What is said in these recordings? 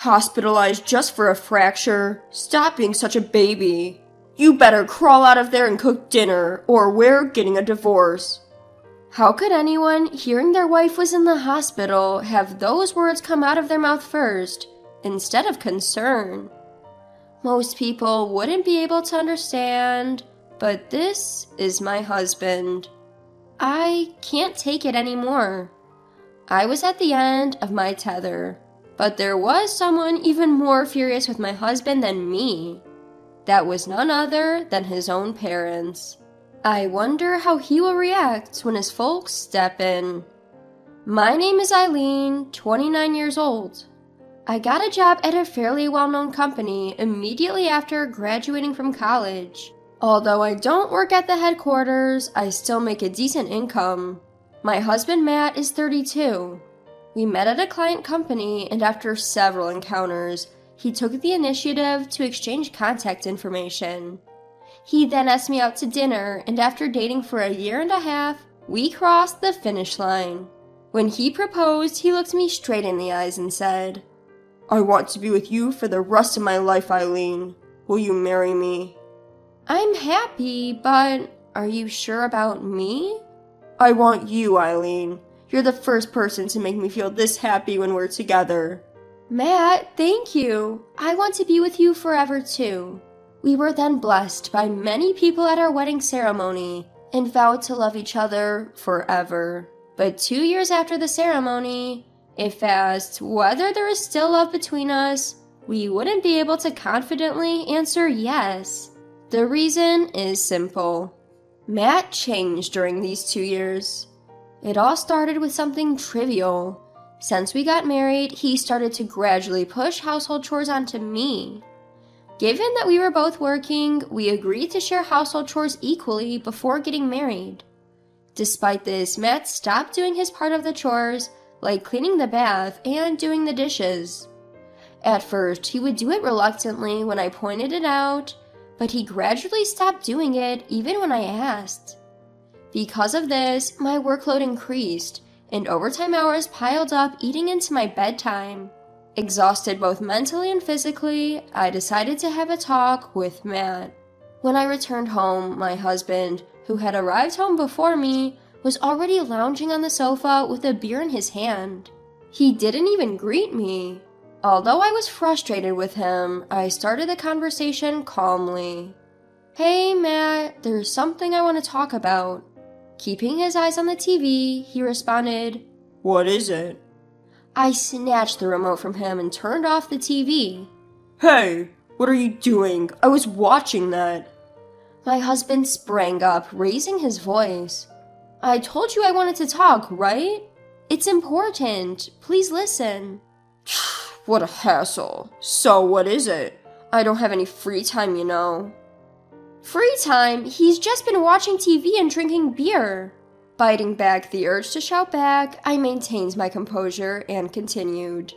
Hospitalized just for a fracture? Stop being such a baby. You better crawl out of there and cook dinner, or we're getting a divorce. How could anyone, hearing their wife was in the hospital, have those words come out of their mouth first, instead of concern? Most people wouldn't be able to understand, but this is my husband. I can't take it anymore. I was at the end of my tether, but there was someone even more furious with my husband than me. That was none other than his own parents. I wonder how he will react when his folks step in. My name is Eileen, 29 years old. I got a job at a fairly well-known company immediately after graduating from college. Although I don't work at the headquarters, I still make a decent income. My husband Matt is 32. We met at a client company, and after several encounters, he took the initiative to exchange contact information. He then asked me out to dinner, and after dating for a year and a half, we crossed the finish line. When he proposed, he looked me straight in the eyes and said, "I want to be with you for the rest of my life, Eileen. Will you marry me?" I'm happy, but are you sure about me? I want you, Eileen. You're the first person to make me feel this happy when we're together. Matt, thank you. I want to be with you forever too. We were then blessed by many people at our wedding ceremony and vowed to love each other forever. But 2 years after the ceremony, if asked whether there is still love between us, we wouldn't be able to confidently answer yes. The reason is simple. Matt changed during these 2 years. It all started with something trivial. Since we got married, he started to gradually push household chores onto me. Given that we were both working, we agreed to share household chores equally before getting married. Despite this, Matt stopped doing his part of the chores, like cleaning the bath and doing the dishes. At first, he would do it reluctantly when I pointed it out, but he gradually stopped doing it even when I asked. Because of this, my workload increased, and overtime hours piled up, eating into my bedtime. Exhausted both mentally and physically, I decided to have a talk with Matt. When I returned home, my husband, who had arrived home before me, was already lounging on the sofa with a beer in his hand. He didn't even greet me. Although I was frustrated with him, I started the conversation calmly. "Hey, Matt, there's something I want to talk about." Keeping his eyes on the TV, he responded, "What is it?" I snatched the remote from him and turned off the TV. "Hey, what are you doing? I was watching that." My husband sprang up, raising his voice. "I told you I wanted to talk, right? It's important. Please listen." What a hassle. So what is it? I don't have any free time, you know. Free time? He's just been watching TV and drinking beer. Biting back the urge to shout back, I maintained my composure and continued.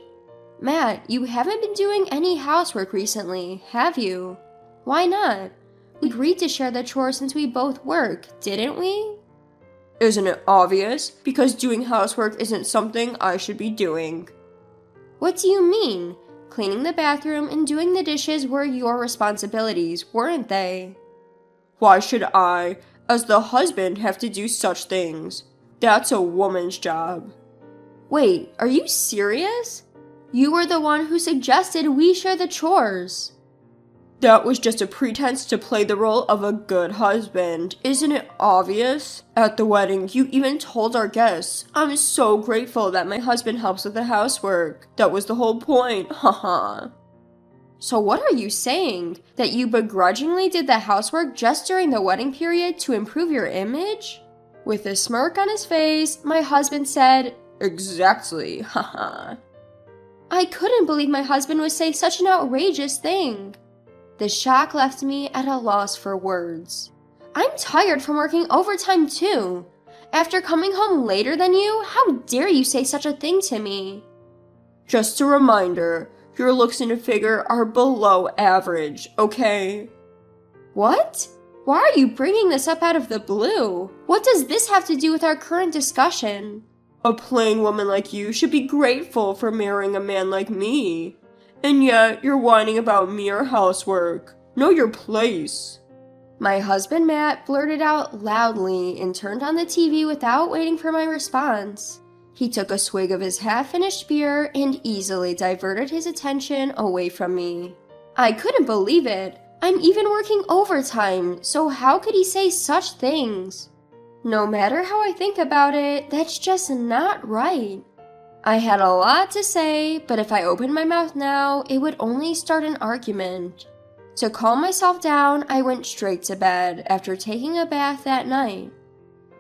"Matt, you haven't been doing any housework recently, have you? Why not? We agreed to share the chores since we both work, didn't we?" Isn't it obvious? Because doing housework isn't something I should be doing. What do you mean? Cleaning the bathroom and doing the dishes were your responsibilities, weren't they? Why should I, as the husband, have to do such things? That's a woman's job. Wait, are you serious? You were the one who suggested we share the chores. That was just a pretense to play the role of a good husband. Isn't it obvious? At the wedding, you even told our guests, "I'm so grateful that my husband helps with the housework. That was the whole point, haha." So what are you saying? That you begrudgingly did the housework just during the wedding period to improve your image? With a smirk on his face, my husband said, "Exactly, haha." I couldn't believe my husband would say such an outrageous thing. The shock left me at a loss for words. I'm tired from working overtime too. After coming home later than you, how dare you say such a thing to me? Just a reminder, your looks and figure are below average, okay? What? Why are you bringing this up out of the blue? What does this have to do with our current discussion? A plain woman like you should be grateful for marrying a man like me. And yet, you're whining about mere housework. Know your place. My husband Matt blurted out loudly and turned on the TV without waiting for my response. He took a swig of his half-finished beer and easily diverted his attention away from me. I couldn't believe it. I'm even working overtime, so how could he say such things? No matter how I think about it, that's just not right. I had a lot to say, but if I opened my mouth now, it would only start an argument. To calm myself down, I went straight to bed after taking a bath that night.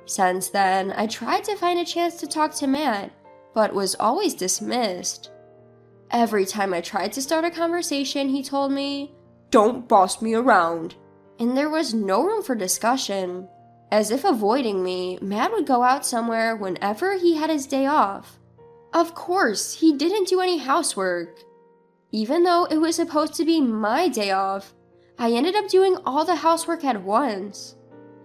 Since then, I tried to find a chance to talk to Matt, but was always dismissed. Every time I tried to start a conversation, he told me, "Don't boss me around," and there was no room for discussion. As if avoiding me, Matt would go out somewhere whenever he had his day off. Of course, he didn't do any housework. Even though it was supposed to be my day off, I ended up doing all the housework at once.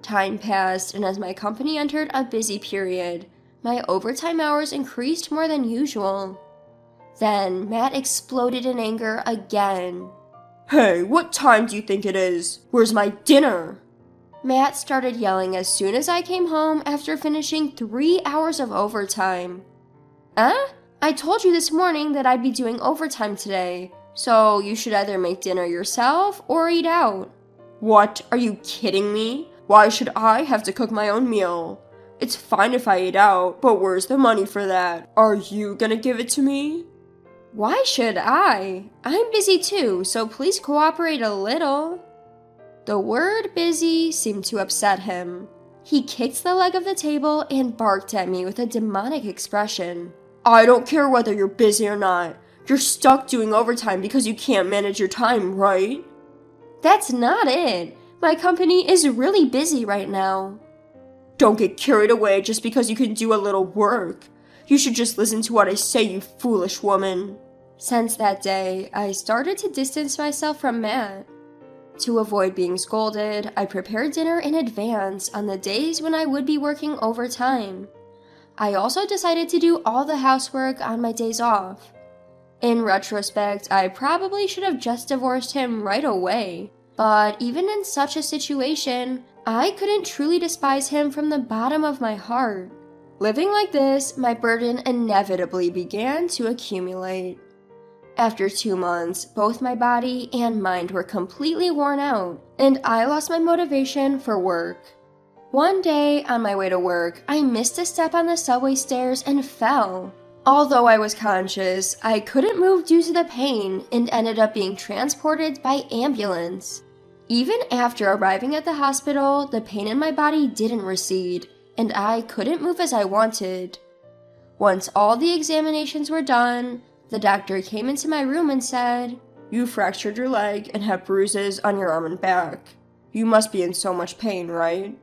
Time passed, and as my company entered a busy period, my overtime hours increased more than usual. Then, Matt exploded in anger again. "Hey, what time do you think it is? Where's my dinner?" Matt started yelling as soon as I came home after finishing 3 hours of overtime. I told you this morning that I'd be doing overtime today, so you should either make dinner yourself or eat out. What? Are you kidding me? Why should I have to cook my own meal? It's fine if I eat out, but where's the money for that? Are you gonna give it to me? Why should I? I'm busy too, so please cooperate a little. The word busy seemed to upset him. He kicked the leg of the table and barked at me with a demonic expression. "I don't care whether you're busy or not. You're stuck doing overtime because you can't manage your time, right?" That's not it. My company is really busy right now. Don't get carried away just because you can do a little work. You should just listen to what I say, you foolish woman. Since that day, I started to distance myself from Matt. To avoid being scolded, I prepared dinner in advance on the days when I would be working overtime. I also decided to do all the housework on my days off. In retrospect, I probably should have just divorced him right away, but even in such a situation, I couldn't truly despise him from the bottom of my heart. Living like this, my burden inevitably began to accumulate. After 2 months, both my body and mind were completely worn out, and I lost my motivation for work. One day, on my way to work, I missed a step on the subway stairs and fell. Although I was conscious, I couldn't move due to the pain and ended up being transported by ambulance. Even after arriving at the hospital, the pain in my body didn't recede, and I couldn't move as I wanted. Once all the examinations were done, the doctor came into my room and said, "You fractured your leg and have bruises on your arm and back. You must be in so much pain, right?"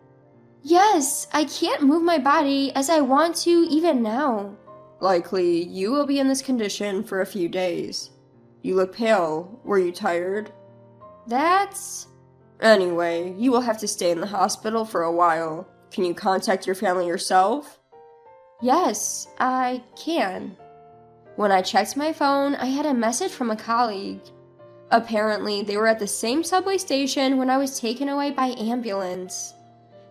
Yes, I can't move my body as I want to even now. Likely, you will be in this condition for a few days. You look pale. Were you tired? Anyway, you will have to stay in the hospital for a while. Can you contact your family yourself? Yes, I can. When I checked my phone, I had a message from a colleague. Apparently, they were at the same subway station when I was taken away by ambulance.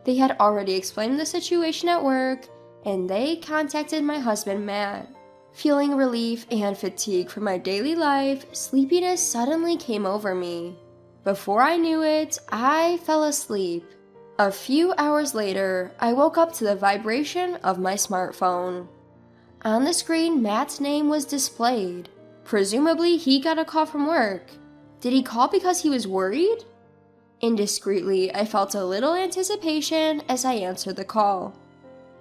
They had already explained the situation at work, and they contacted my husband, Matt. Feeling relief and fatigue from my daily life, sleepiness suddenly came over me. Before I knew it, I fell asleep. A few hours later, I woke up to the vibration of my smartphone. On the screen, Matt's name was displayed. Presumably, he got a call from work. Did he call because he was worried? Indiscreetly, I felt a little anticipation as I answered the call.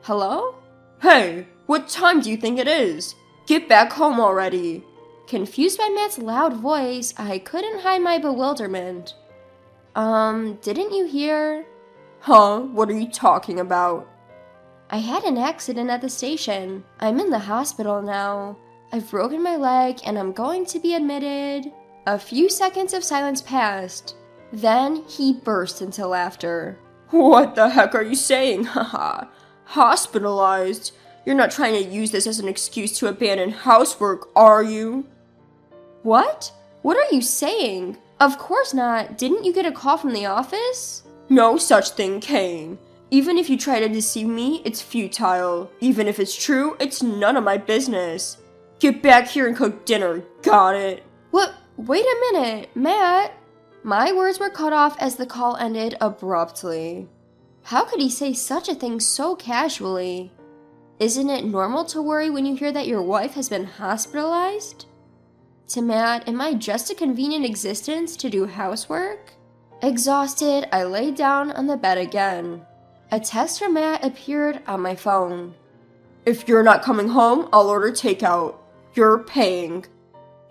Hello? Hey, what time do you think it is? Get back home already. Confused by Matt's loud voice, I couldn't hide my bewilderment. Didn't you hear? Huh? What are you talking about? I had an accident at the station. I'm in the hospital now. I've broken my leg and I'm going to be admitted. A few seconds of silence passed. Then he burst into laughter. What the heck are you saying? Haha. Hospitalized? You're not trying to use this as an excuse to abandon housework, are you? What? What are you saying? Of course not. Didn't you get a call from the office? No such thing came. Even if you try to deceive me, it's futile. Even if it's true, it's none of my business. Get back here and cook dinner, got it? What? Wait a minute, Matt. My words were cut off as the call ended abruptly. How could he say such a thing so casually? Isn't it normal to worry when you hear that your wife has been hospitalized? To Matt, am I just a convenient existence to do housework? Exhausted, I laid down on the bed again. A text from Matt appeared on my phone. If you're not coming home, I'll order takeout. You're paying.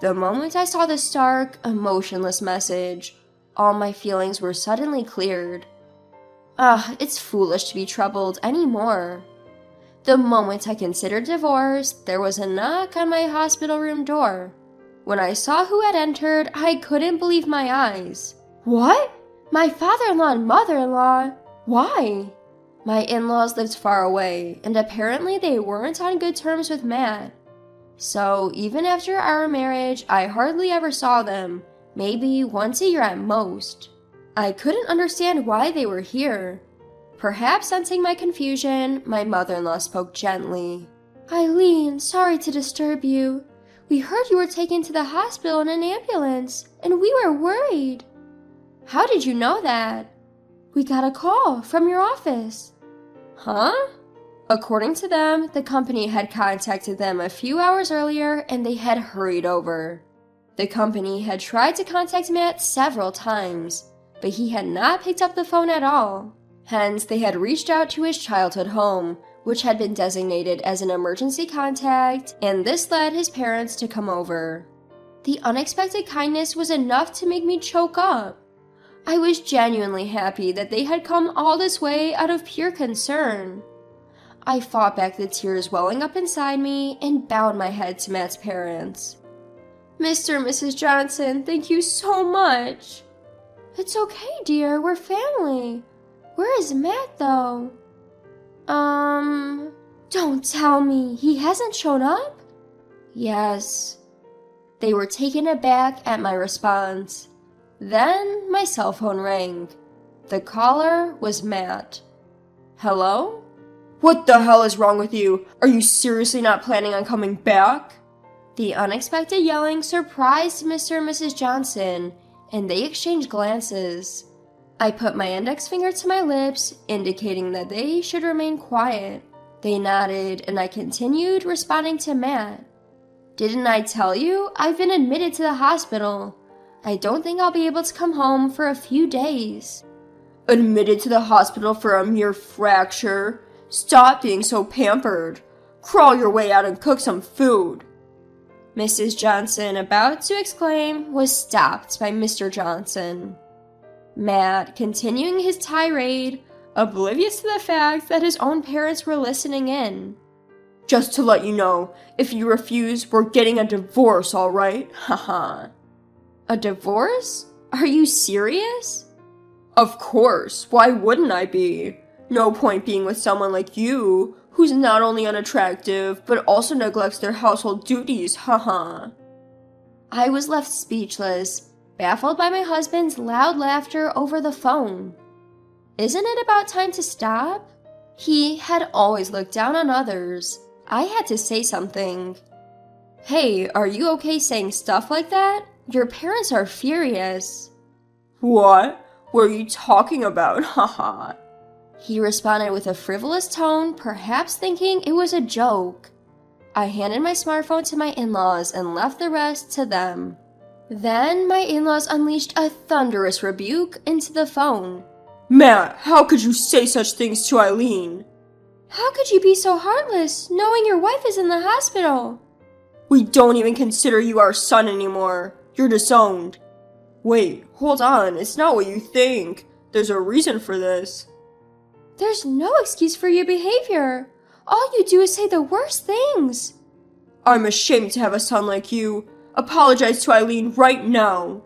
The moment I saw the stark, emotionless message, all my feelings were suddenly cleared. It's foolish to be troubled anymore. The moment I considered divorce, there was a knock on my hospital room door. When I saw who had entered, I couldn't believe my eyes. What? My father-in-law and mother-in-law? Why? My in-laws lived far away, and apparently they weren't on good terms with Matt. So even after our marriage, I hardly ever saw them, maybe once a year at most. I couldn't understand why they were here. Perhaps sensing my confusion, my mother-in-law spoke gently. Eileen, sorry to disturb you. We heard you were taken to the hospital in an ambulance, and we were worried. How did you know that? We got a call from your office. Huh? According to them, the company had contacted them a few hours earlier and they had hurried over. The company had tried to contact Matt several times, but he had not picked up the phone at all. Hence, they had reached out to his childhood home, which had been designated as an emergency contact, and this led his parents to come over. The unexpected kindness was enough to make me choke up. I was genuinely happy that they had come all this way out of pure concern. I fought back the tears welling up inside me and bowed my head to Matt's parents. Mr. and Mrs. Johnson, thank you so much. It's okay, dear, we're family. Where is Matt, though? Don't tell me, he hasn't shown up? Yes. They were taken aback at my response. Then my cell phone rang. The caller was Matt. Hello? What the hell is wrong with you? Are you seriously not planning on coming back? The unexpected yelling surprised Mr. and Mrs. Johnson, and they exchanged glances. I put my index finger to my lips, indicating that they should remain quiet. They nodded, and I continued responding to Matt. Didn't I tell you? I've been admitted to the hospital. I don't think I'll be able to come home for a few days. Admitted to the hospital for a mere fracture? Stop being so pampered. Crawl your way out and cook some food. Mrs. Johnson, about to exclaim, was stopped by Mr. Johnson. Matt, continuing his tirade, oblivious to the fact that his own parents were listening in. Just to let you know, if you refuse, we're getting a divorce, all right? Haha. A divorce? Are you serious? Of course, why wouldn't I be? No point being with someone like you, who's not only unattractive, but also neglects their household duties, haha. I was left speechless, baffled by my husband's loud laughter over the phone. Isn't it about time to stop? He had always looked down on others. I had to say something. Hey, are you okay saying stuff like that? Your parents are furious. What? What are you talking about? Haha. He responded with a frivolous tone, perhaps thinking it was a joke. I handed my smartphone to my in-laws and left the rest to them. Then my in-laws unleashed a thunderous rebuke into the phone. Matt, how could you say such things to Eileen? How could you be so heartless, knowing your wife is in the hospital? We don't even consider you our son anymore. You're disowned. Wait, hold on, it's not what you think. There's a reason for this. There's no excuse for your behavior. All you do is say the worst things. I'm ashamed to have a son like you. Apologize to Eileen right now.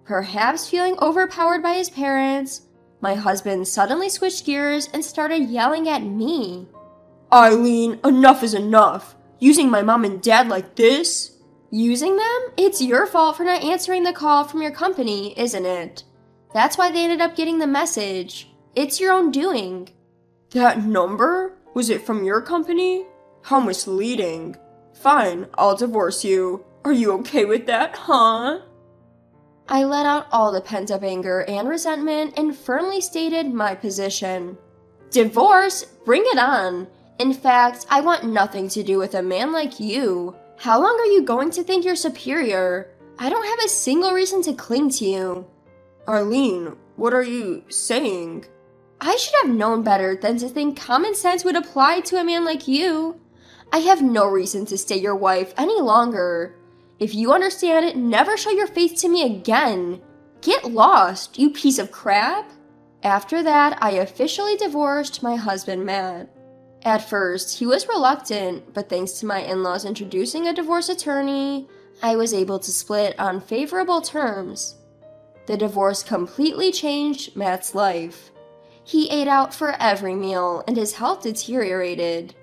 Perhaps feeling overpowered by his parents, my husband suddenly switched gears and started yelling at me. Eileen, enough is enough. Using my mom and dad like this? Using them? It's your fault for not answering the call from your company, isn't it? That's why they ended up getting the message. It's your own doing. That number? Was it from your company? How misleading. Fine, I'll divorce you. Are you okay with that, huh? I let out all the pent-up anger and resentment and firmly stated my position. Divorce? Bring it on. In fact, I want nothing to do with a man like you. How long are you going to think you're superior? I don't have a single reason to cling to you. Arlene, what are you saying? I should have known better than to think common sense would apply to a man like you. I have no reason to stay your wife any longer. If you understand it, never show your face to me again. Get lost, you piece of crap. After that, I officially divorced my husband, Matt. At first, he was reluctant, but thanks to my in-laws introducing a divorce attorney, I was able to split on favorable terms. The divorce completely changed Matt's life. He ate out for every meal, and his health deteriorated.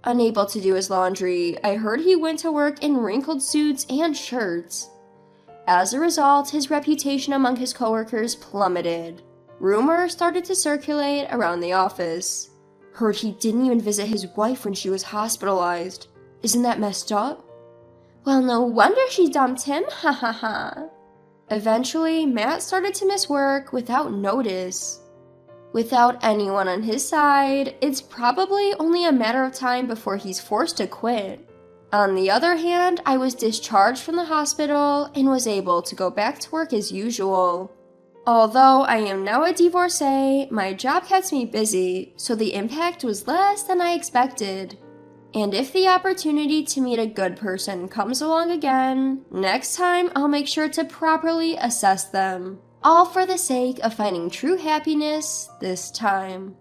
Unable to do his laundry, I heard he went to work in wrinkled suits and shirts. As a result, his reputation among his coworkers plummeted. Rumors started to circulate around the office. Heard he didn't even visit his wife when she was hospitalized. Isn't that messed up? Well, no wonder she dumped him, ha ha ha. Eventually, Matt started to miss work without notice. Without anyone on his side, it's probably only a matter of time before he's forced to quit. On the other hand, I was discharged from the hospital and was able to go back to work as usual. Although I am now a divorcee, my job kept me busy, so the impact was less than I expected. And if the opportunity to meet a good person comes along again, next time I'll make sure to properly assess them. All for the sake of finding true happiness this time.